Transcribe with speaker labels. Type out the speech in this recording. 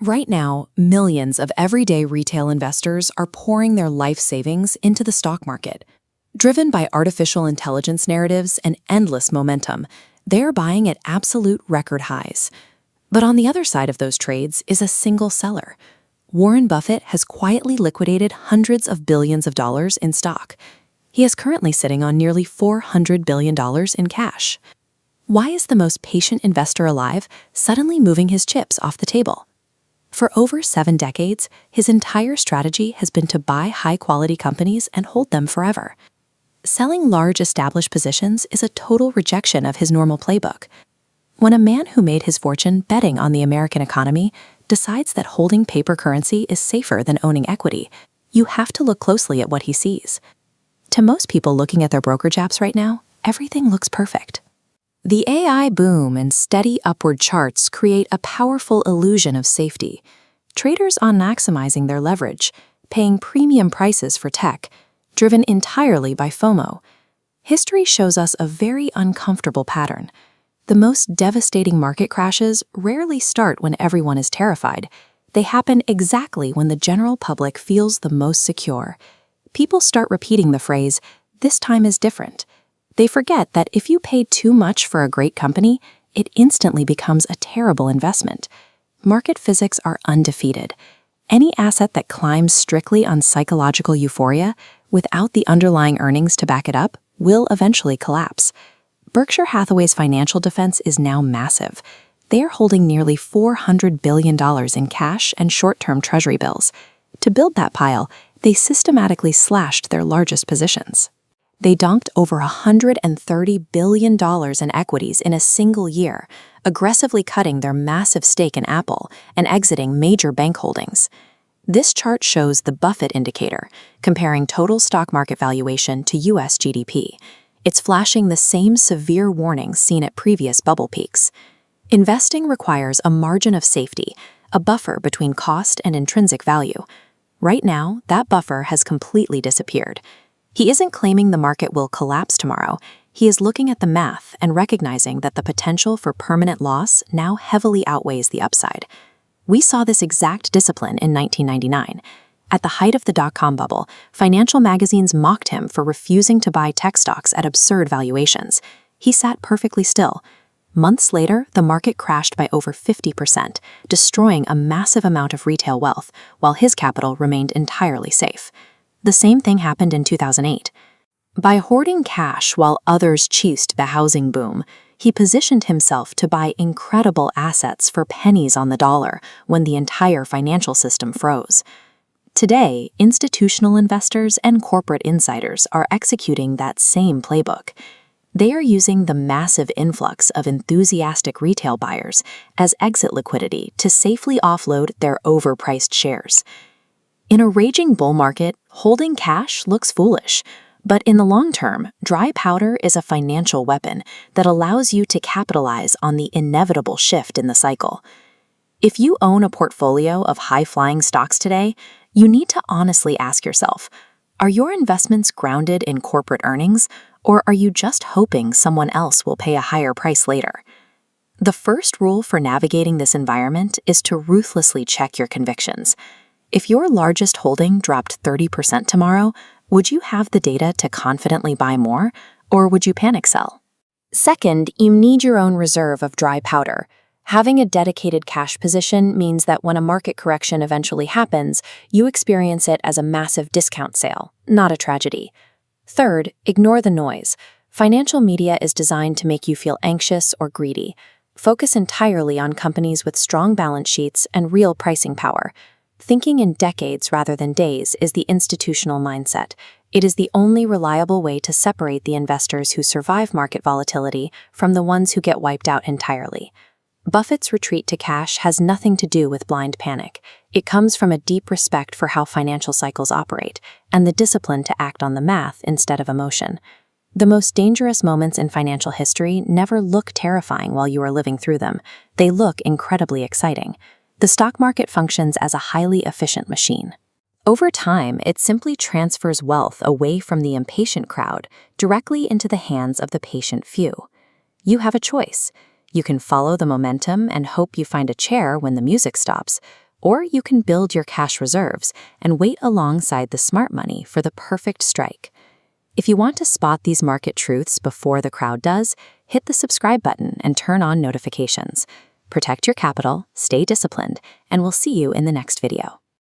Speaker 1: Right now, millions of everyday retail investors are pouring their life savings into the stock market. Driven by artificial intelligence narratives and endless momentum, they're buying at absolute record highs. But on the other side of those trades is a single seller. Warren Buffett has quietly liquidated hundreds of billions of dollars in stock. He is currently sitting on nearly $400 billion in cash. Why is the most patient investor alive suddenly moving his chips off the table? For over 7 decades, his entire strategy has been to buy high-quality companies and hold them forever. Selling large established positions is a total rejection of his normal playbook. When a man who made his fortune betting on the American economy decides that holding paper currency is safer than owning equity, you have to look closely at what he sees. To most people looking at their brokerage apps right now, everything looks perfect. The AI boom and steady upward charts create a powerful illusion of safety. Traders are maximizing their leverage, paying premium prices for tech, driven entirely by FOMO. History shows us a very uncomfortable pattern. The most devastating market crashes rarely start when everyone is terrified. They happen exactly when the general public feels the most secure. People start repeating the phrase, "This time is different." They forget that if you pay too much for a great company, it instantly becomes a terrible investment. Market physics are undefeated. Any asset that climbs strictly on psychological euphoria, without the underlying earnings to back it up, will eventually collapse. Berkshire Hathaway's financial defense is now massive. They are holding nearly $400 billion in cash and short-term treasury bills. To build that pile, they systematically slashed their largest positions. They dumped over $130 billion in equities in a single year, aggressively cutting their massive stake in Apple and exiting major bank holdings. This chart shows the Buffett indicator, comparing total stock market valuation to US GDP. It's flashing the same severe warnings seen at previous bubble peaks. Investing requires a margin of safety, a buffer between cost and intrinsic value. Right now, that buffer has completely disappeared. He isn't claiming the market will collapse tomorrow. He is looking at the math and recognizing that the potential for permanent loss now heavily outweighs the upside. We saw this exact discipline in 1999. At the height of the dot-com bubble, financial magazines mocked him for refusing to buy tech stocks at absurd valuations. He sat perfectly still. Months later, the market crashed by over 50%, destroying a massive amount of retail wealth, while his capital remained entirely safe. The same thing happened in 2008. By hoarding cash while others chased the housing boom, he positioned himself to buy incredible assets for pennies on the dollar when the entire financial system froze. Today, institutional investors and corporate insiders are executing that same playbook. They are using the massive influx of enthusiastic retail buyers as exit liquidity to safely offload their overpriced shares. In a raging bull market, holding cash looks foolish, but in the long term, dry powder is a financial weapon that allows you to capitalize on the inevitable shift in the cycle. If you own a portfolio of high-flying stocks today, you need to honestly ask yourself, are your investments grounded in corporate earnings, or are you just hoping someone else will pay a higher price later? The first rule for navigating this environment is to ruthlessly check your convictions. If your largest holding dropped 30% tomorrow, would you have the data to confidently buy more, or would you panic sell? Second, you need your own reserve of dry powder. Having a dedicated cash position means that when a market correction eventually happens, you experience it as a massive discount sale, not a tragedy. Third, ignore the noise. Financial media is designed to make you feel anxious or greedy. Focus entirely on companies with strong balance sheets and real pricing power. Thinking in decades rather than days is the institutional mindset. It is the only reliable way to separate the investors who survive market volatility from the ones who get wiped out entirely. Buffett's retreat to cash has nothing to do with blind panic. It comes from a deep respect for how financial cycles operate and the discipline to act on the math instead of emotion. The most dangerous moments in financial history never look terrifying while you are living through them. They look incredibly exciting. The stock market functions as a highly efficient machine. Over time, it simply transfers wealth away from the impatient crowd directly into the hands of the patient few. You have a choice. You can follow the momentum and hope you find a chair when the music stops, Or you can build your cash reserves and wait alongside the smart money for the perfect strike. If you want to spot these market truths before the crowd does, hit the subscribe button and turn on notifications. Protect your capital, stay disciplined, and we'll see you in the next video.